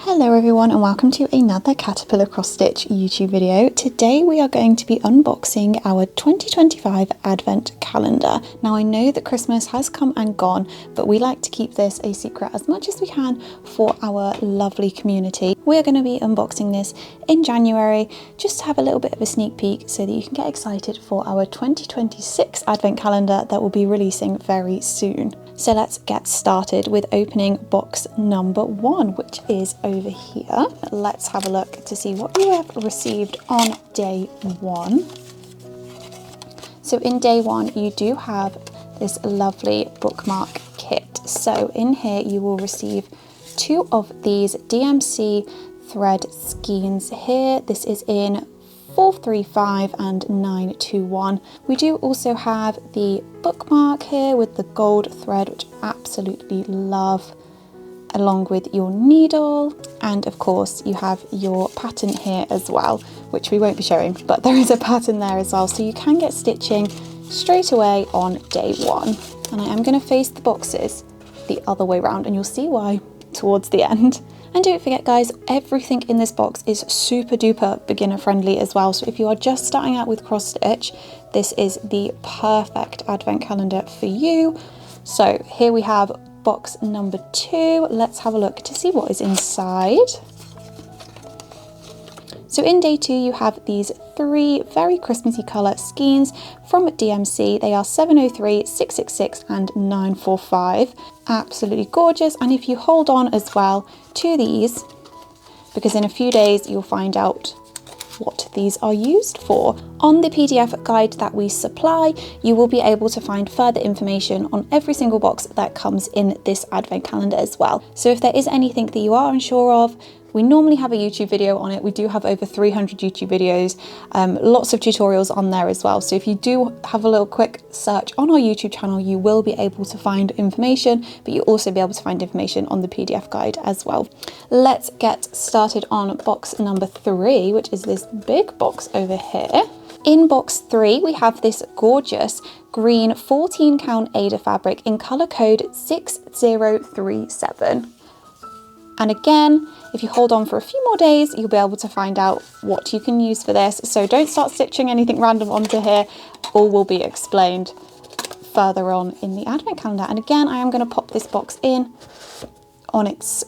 Hello everyone and welcome to another Caterpillar Cross Stitch YouTube video. Today we are going to be unboxing our 2025 Advent calendar. Now I know that Christmas has come and gone, but we like to keep this a secret as much as we can for our lovely community. We're going to be unboxing this in January just to have a little bit of a sneak peek so that you can get excited for our 2026 Advent calendar that will be releasing very soon. So let's get started with opening box number 1, which is over here. Let's have a look to see what we have received on day 1. So in day 1 you do have this lovely bookmark kit. So in here you will receive 2 of these DMC thread skeins here. This is in 435 and 921. We do also have the bookmark here with the gold thread, which I absolutely love, along with your needle, and of course you have your pattern here as well, which we won't be showing, but there is a pattern there as well, so you can get stitching straight away on day 1. And I am going to face the boxes the other way around and you'll see why towards the end. And don't forget guys, everything in this box is super duper beginner friendly as well, so if you are just starting out with cross stitch, this is the perfect advent calendar for you. So here we have box number 2. Let's have a look to see what is inside. So in day 2 you have these 3 very Christmassy colour skeins from DMC. They are 703, 666 and 945. Absolutely gorgeous, and if you hold on as well to these, because in a few days you'll find out what these are used for. On the PDF guide that we supply, you will be able to find further information on every single box that comes in this advent calendar as well. So if there is anything that you are unsure of, we normally have a YouTube video on it. We do have over 300 YouTube videos, lots of tutorials on there as well. So if you do have a little quick search on our YouTube channel, you will be able to find information, but you'll also be able to find information on the PDF guide as well. Let's get started on box number 3, which is this big box over here. In box 3, we have this gorgeous green 14 count Ada fabric in color code 6037. And again, if you hold on for a few more days, you'll be able to find out what you can use for this. So don't start stitching anything random onto here. All will be explained further on in the advent calendar. And again, I am going to pop this box in on its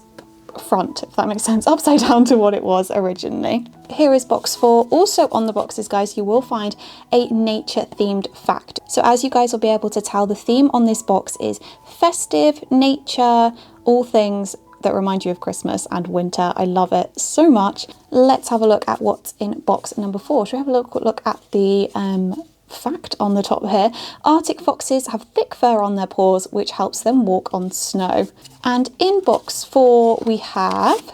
front, if that makes sense, upside down to what it was originally. Here is box 4. Also on the boxes, guys, you will find a nature themed fact. So as you guys will be able to tell, the theme on this box is festive, nature, all things that remind you of Christmas and winter. I love it so much. Let's have a look at what's in box number 4. Should we have a look at the fact on the top here? Arctic foxes have thick fur on their paws, which helps them walk on snow. And in box 4 we have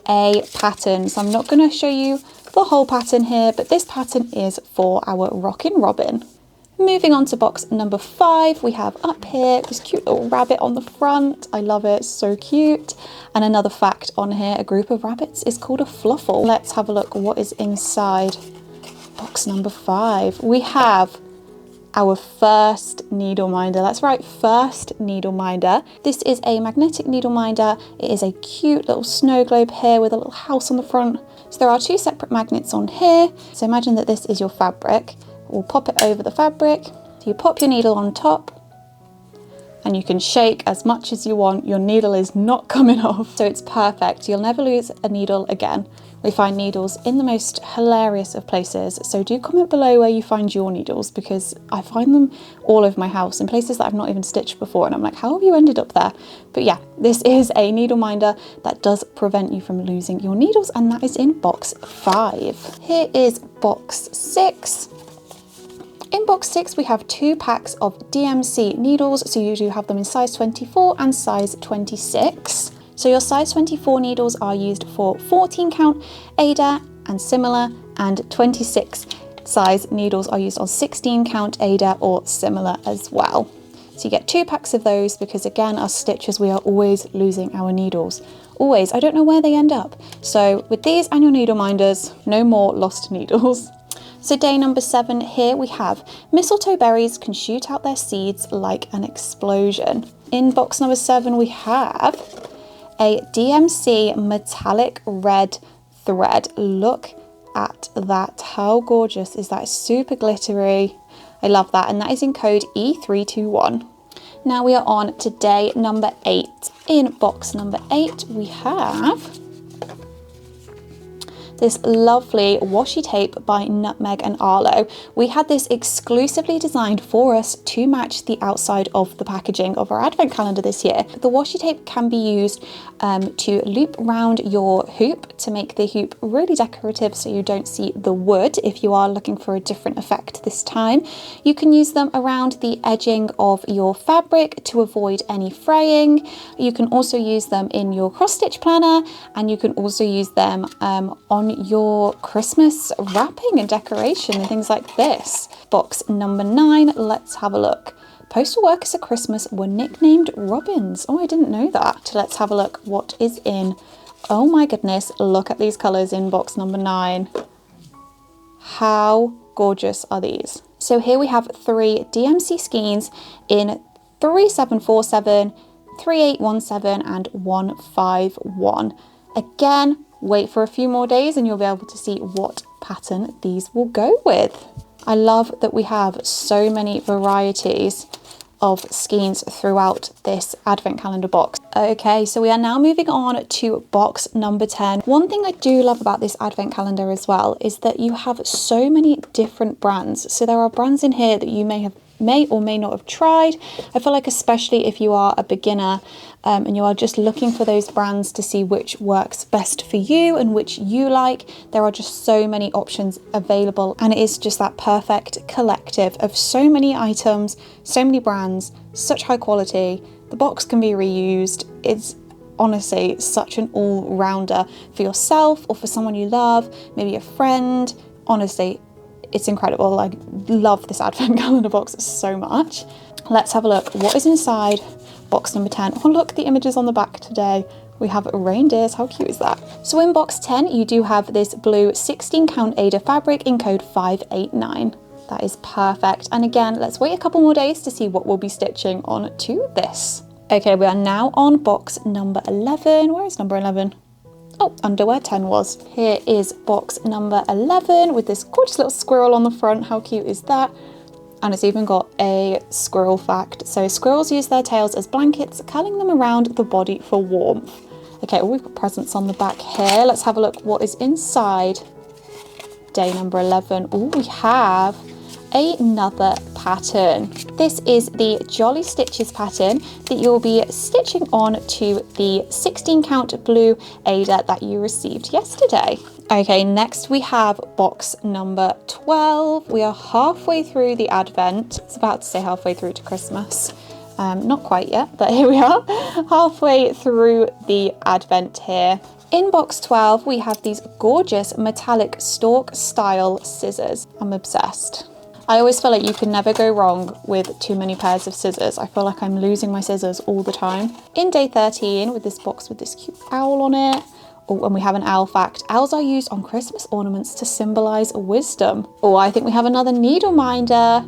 a pattern. So I'm not going to show you the whole pattern here, but this pattern is for our Rockin' Robin. Moving on to box number 5, we have up here this cute little rabbit on the front. I love it, so cute. And another fact on here, a group of rabbits is called a fluffle. Let's have a look what is inside box number 5. We have our first needle minder. That's right, first needle minder. This is a magnetic needle minder. It is a cute little snow globe here with a little house on the front. So there are 2 separate magnets on here. So imagine that this is your fabric. We'll pop it over the fabric. So you pop your needle on top and you can shake as much as you want. Your needle is not coming off, so it's perfect. You'll never lose a needle again. We find needles in the most hilarious of places, so do comment below where you find your needles, because I find them all over my house in places that I've not even stitched before, and I'm like, how have you ended up there? But yeah, this is a needle minder that does prevent you from losing your needles, and that is in box 5. Here is box 6. In box 6 we have 2 packs of DMC needles, so you do have them in size 24 and size 26. So your size 24 needles are used for 14 count Ada and similar, and 26 size needles are used on 16 count Ada or similar as well. So you get 2 packs of those, because again, as stitchers we are always losing our needles. Always. I don't know where they end up. So with these and your needle minders, no more lost needles. So day number 7, here we have mistletoe berries can shoot out their seeds like an explosion. In box number 7 we have a DMC metallic red thread. Look at that. How gorgeous is that? It's super glittery. I love that. And that is in code E321. Now we are on to day number 8. In box number 8, we have this lovely washi tape by Nutmeg and Arlo. We had this exclusively designed for us to match the outside of the packaging of our advent calendar this year. The washi tape can be used to loop around your hoop to make the hoop really decorative so you don't see the wood if you are looking for a different effect this time. You can use them around the edging of your fabric to avoid any fraying. You can also use them in your cross stitch planner, and you can also use them on your Christmas wrapping and decoration and things like this. Box number 9, let's have a look. Postal workers at Christmas were nicknamed robins. Oh, I didn't know that. Let's have a look what is in. Oh my goodness, look at these colours in box number 9. How gorgeous are these? So here we have 3 DMC skeins in 3747, 3817 and 151. Again, wait for a few more days and you'll be able to see what pattern these will go with. I love that we have so many varieties of skeins throughout this advent calendar box. Okay, so we are now moving on to box number 10. One thing I do love about this advent calendar as well is that you have so many different brands. So there are brands in here that you may or may not have tried. I feel like especially if you are a beginner and you are just looking for those brands to see which works best for you and which you like, there are just so many options available, and it is just that perfect collective of so many items, so many brands, such high quality. The box can be reused. It's honestly such an all-rounder for yourself or for someone you love, maybe a friend. Honestly, it's incredible. I love this advent calendar box so much. Let's have a look what is inside box number 10. Oh look, the images on the back today. We have reindeers. How cute is that? So in box 10, you do have this blue 16 count Ada fabric in code 589. That is perfect. And again, let's wait a couple more days to see what we'll be stitching on to this. Okay, we are now on box number 11. Where is number 11? Oh, under where 10 was. Here is box number 11 with this gorgeous little squirrel on the front. How cute is that? And it's even got a squirrel fact. So squirrels use their tails as blankets, curling them around the body for warmth. Okay, well, we've got presents on the back here. Let's have a look what is inside day number 11. Oh, we have another pattern. This is the Jolly Stitches pattern that you'll be stitching on to the 16 count blue Ada that you received yesterday. Okay, next we have box number 12. We are halfway through the advent. It's about to say halfway through to Christmas. Not quite yet, but here we are, halfway through the advent here. In box 12, we have these gorgeous metallic stalk style scissors. I'm obsessed. I always feel like you can never go wrong with too many pairs of scissors. I feel like I'm losing my scissors all the time. In day 13, with this box with this cute owl on it. Oh, and we have an owl fact. Owls are used on Christmas ornaments to symbolize wisdom. Oh, I think we have another needle minder.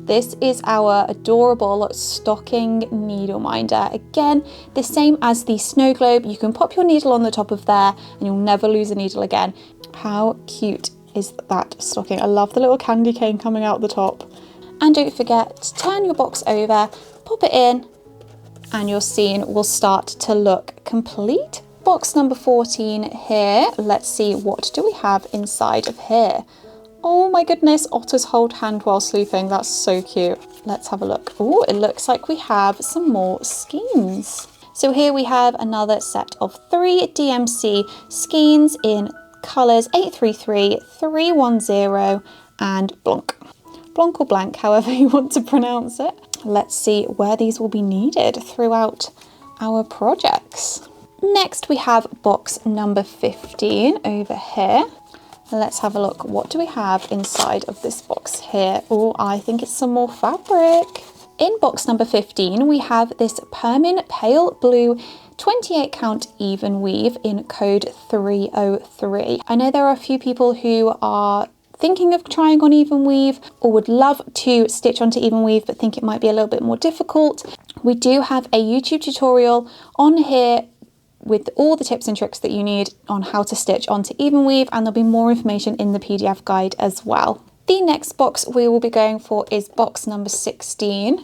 This is our adorable stocking needle minder. Again, the same as the snow globe. You can pop your needle on the top of there and you'll never lose a needle again. How cute is that stocking? I love the little candy cane coming out the top. And don't forget to turn your box over, pop it in, and your scene will start to look complete. Box number 14 here. Let's see, what do we have inside of here? Oh my goodness, otters hold hand while sleeping. That's so cute. Let's have a look. Oh, it looks like we have some more skeins. So here we have another set of 3 DMC skeins in colours 833, 310 and Blanc. Blanc or Blanc, however you want to pronounce it. Let's see where these will be needed throughout our projects. Next we have box number 15 over here. Let's have a look. What do we have inside of this box here? Oh, I think it's some more fabric. In box number 15, we have this Permin Pale Blue 28 count Evenweave in code 303. I know there are a few people who are thinking of trying on Evenweave or would love to stitch onto Evenweave but think it might be a little bit more difficult. We do have a YouTube tutorial on here with all the tips and tricks that you need on how to stitch onto Evenweave, and there'll be more information in the PDF guide as well. The next box we will be going for is box number 16.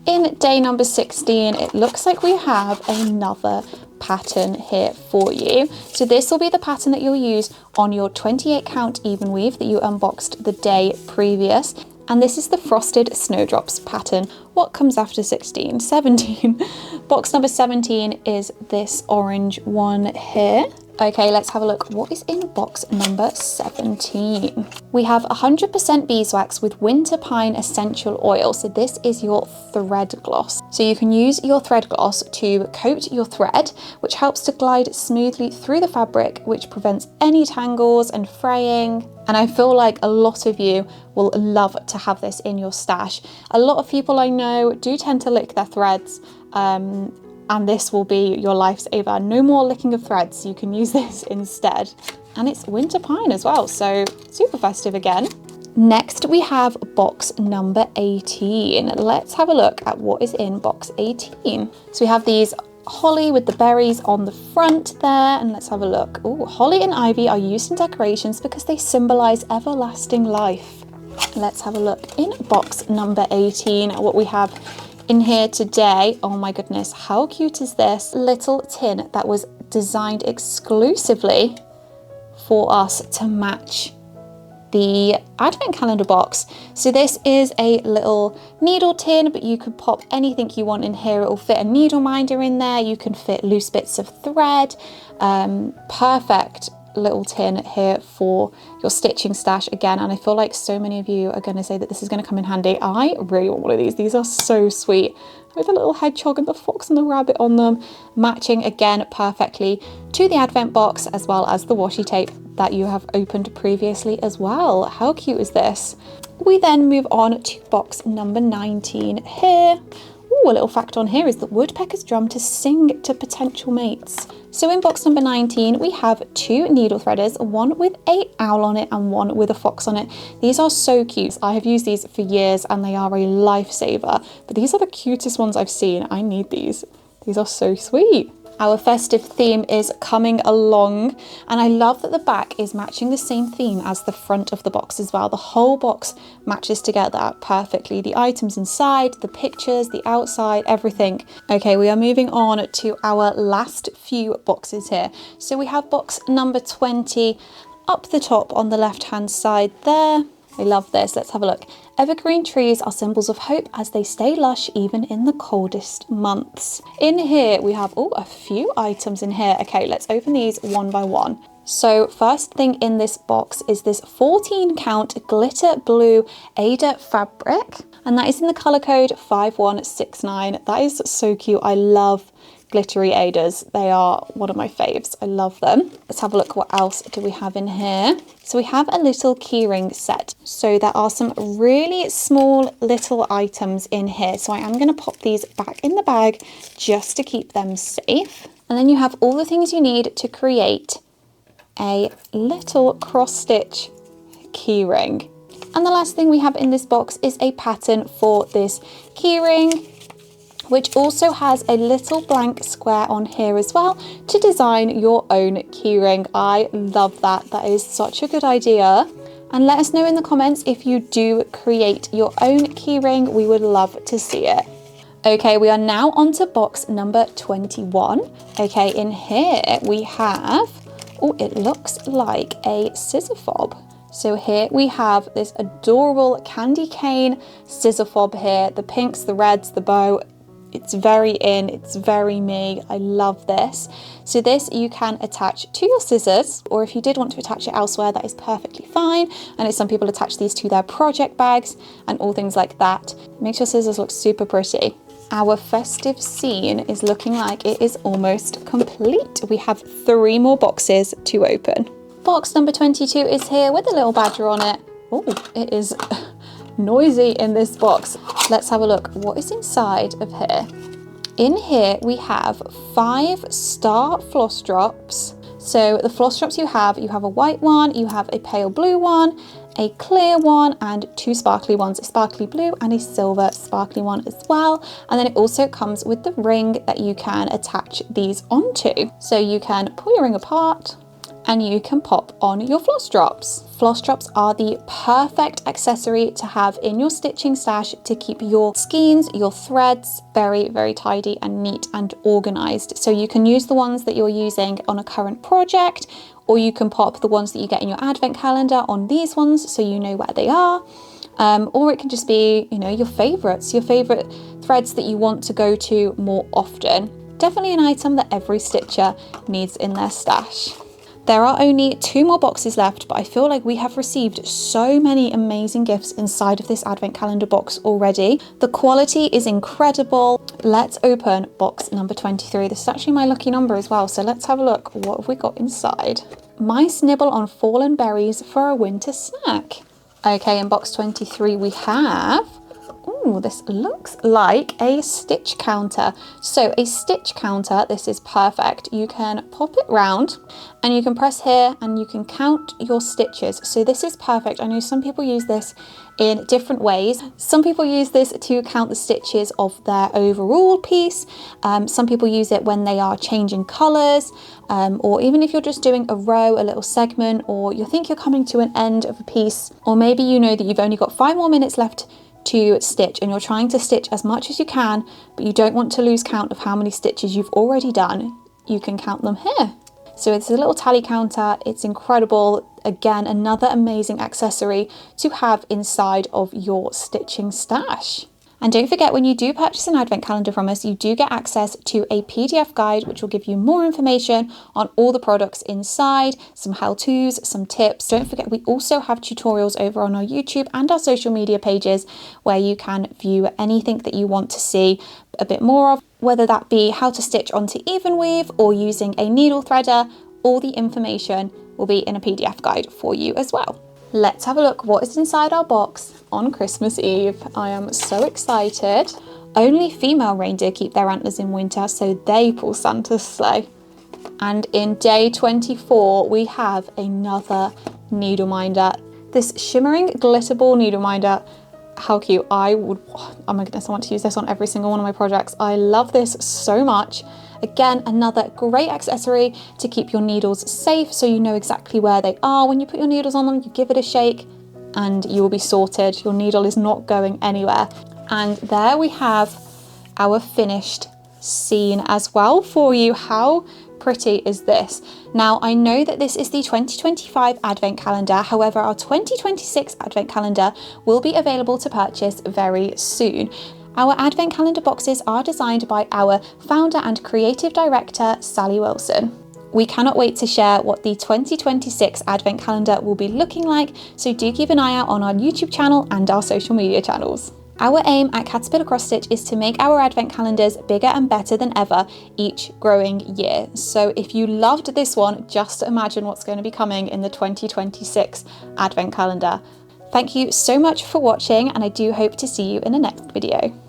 In day number 16, it looks like we have another pattern here for you. So this will be the pattern that you'll use on your 28 count Evenweave that you unboxed the day previous. And this is the frosted snowdrops pattern. What comes after 16? 17. Box number 17 is this orange one here. Okay, let's have a look. What is in box number 17? We have 100% beeswax with winter pine essential oil. So this is your thread gloss. So you can use your thread gloss to coat your thread, which helps to glide smoothly through the fabric, which prevents any tangles and fraying. And I feel like a lot of you will love to have this in your stash. A lot of people I know do tend to lick their threads, and this will be your lifesaver. No more licking of threads, you can use this instead. And it's winter pine as well, so super festive again. Next we have box number 18. Let's have a look at what is in box 18. So we have these holly with the berries on the front there, and let's have a look. Oh, holly and ivy are used in decorations because they symbolize everlasting life. Let's have a look in box number 18 at what we have in here today. Oh my goodness, how cute is this little tin that was designed exclusively for us to match the advent calendar box. So this is a little needle tin, but you could pop anything you want in here. It will fit a needle minder in there. You can fit loose bits of thread. Perfect little tin here for your stitching stash again. And I feel like so many of you are going to say that this is going to come in handy. I really want one of these. These are so sweet, with a little hedgehog and the fox and the rabbit on them, matching again perfectly to the advent box, as well as the washi tape that you have opened previously as well. How cute is this? We then move on to box number 19 here. Ooh, a little fact on here is that woodpeckers drum to sing to potential mates. So in box number 19, we have two needle threaders, one with an owl on it and one with a fox on it. These are so cute. I have used these for years and they are a lifesaver, but these are the cutest ones I've seen. I need these. These are so sweet. Our festive theme is coming along, and I love that the back is matching the same theme as the front of the box as well. The whole box matches together perfectly. The items inside, the pictures, the outside, everything. Okay, we are moving on to our last few boxes here. So we have box number 20 up the top on the left hand side there. I love this. Let's have a look. Evergreen trees are symbols of hope as they stay lush even in the coldest months. In here we have a few items in here. Okay, let's open these one by one. So first thing in this box is this 14 count glitter blue Ada fabric, and that is in the color code 5169. That is so cute. I love glittery Adas. They are one of my faves. I love them. Let's have a look. What else do we have in here? So we have a little keyring set. So there are some really small little items in here. So I am going to pop these back in the bag just to keep them safe. And then you have all the things you need to create a little cross stitch keyring. And the last thing we have in this box is a pattern for this keyring, which also has a little blank square on here as well to design your own keyring. I love that. That is such a good idea. And let us know in the comments if you do create your own keyring. We would love to see it. Okay, we are now on to box number 21. Okay, in here we have, it looks like a scissor fob. So here we have this adorable candy cane scissor fob here. The pinks, the reds, the bow. It's very in, it's very me. I love this. So this you can attach to your scissors, or if you did want to attach it elsewhere, that is perfectly fine. I know some people attach these to their project bags and all things like that. It makes your scissors look super pretty. Our festive scene is looking like it is almost complete. We have 3 more boxes to open. Box number 22 is here with a little badger on it. Oh, it is noisy in this box. Let's have a look. What is inside of here? In here we have 5 star floss drops. So the floss drops you have a white one, you have a pale blue one, a clear one and two sparkly ones, a sparkly blue and a silver sparkly one as well. And then it also comes with the ring that you can attach these onto. So you can pull your ring apart and you can pop on your floss drops. Floss drops are the perfect accessory to have in your stitching stash to keep your skeins, your threads very, very tidy and neat and organized. So you can use the ones that you're using on a current project, or you can pop the ones that you get in your advent calendar on these ones so you know where they are. Or it can just be, you know, your favorites, your favorite threads that you want to go to more often. Definitely an item that every stitcher needs in their stash. There are only 2 more boxes left, but I feel like we have received so many amazing gifts inside of this advent calendar box already. The quality is incredible. Let's open box number 23. This is actually my lucky number as well, so let's have a look. What have we got inside? Mice nibble on fallen berries for a winter snack. Okay, in box 23 we have... Ooh, this looks like a stitch counter. So a stitch counter, this is perfect. You can pop it round and you can press here and you can count your stitches. So this is perfect. I know some people use this in different ways. Some people use this to count the stitches of their overall piece. Some people use it when they are changing colors, or even if you're just doing a row, a little segment, or you think you're coming to an end of a piece, or maybe you know that you've only got 5 more minutes left to stitch and you're trying to stitch as much as you can, but you don't want to lose count of how many stitches you've already done. You can count them here. So it's a little tally counter. It's incredible. Again, another amazing accessory to have inside of your stitching stash. And don't forget, when you do purchase an advent calendar from us, you do get access to a PDF guide, which will give you more information on all the products inside, some how-tos, some tips. Don't forget, we also have tutorials over on our YouTube and our social media pages where you can view anything that you want to see a bit more of, whether that be how to stitch onto Evenweave or using a needle threader. All the information will be in a PDF guide for you as well. Let's have a look what is inside our box on Christmas Eve. I am so excited. Only female reindeer keep their antlers in winter, so they pull Santa's sleigh. And in day 24, we have another needle minder. This shimmering glitter ball needle minder. How cute. Oh my goodness, I want to use this on every single one of my projects. I love this so much. Again, another great accessory to keep your needles safe so you know exactly where they are. When you put your needles on them, you give it a shake and you will be sorted. Your needle is not going anywhere. And there we have our finished scene as well for you. How pretty is this? Now, I know that this is the 2025 advent calendar. However, our 2026 advent calendar will be available to purchase very soon. Our advent calendar boxes are designed by our founder and creative director, Sally Wilson. We cannot wait to share what the 2026 advent calendar will be looking like, so do keep an eye out on our YouTube channel and our social media channels. Our aim at Caterpillar Cross Stitch is to make our advent calendars bigger and better than ever each growing year. So if you loved this one, just imagine what's going to be coming in the 2026 advent calendar. Thank you so much for watching, and I do hope to see you in the next video.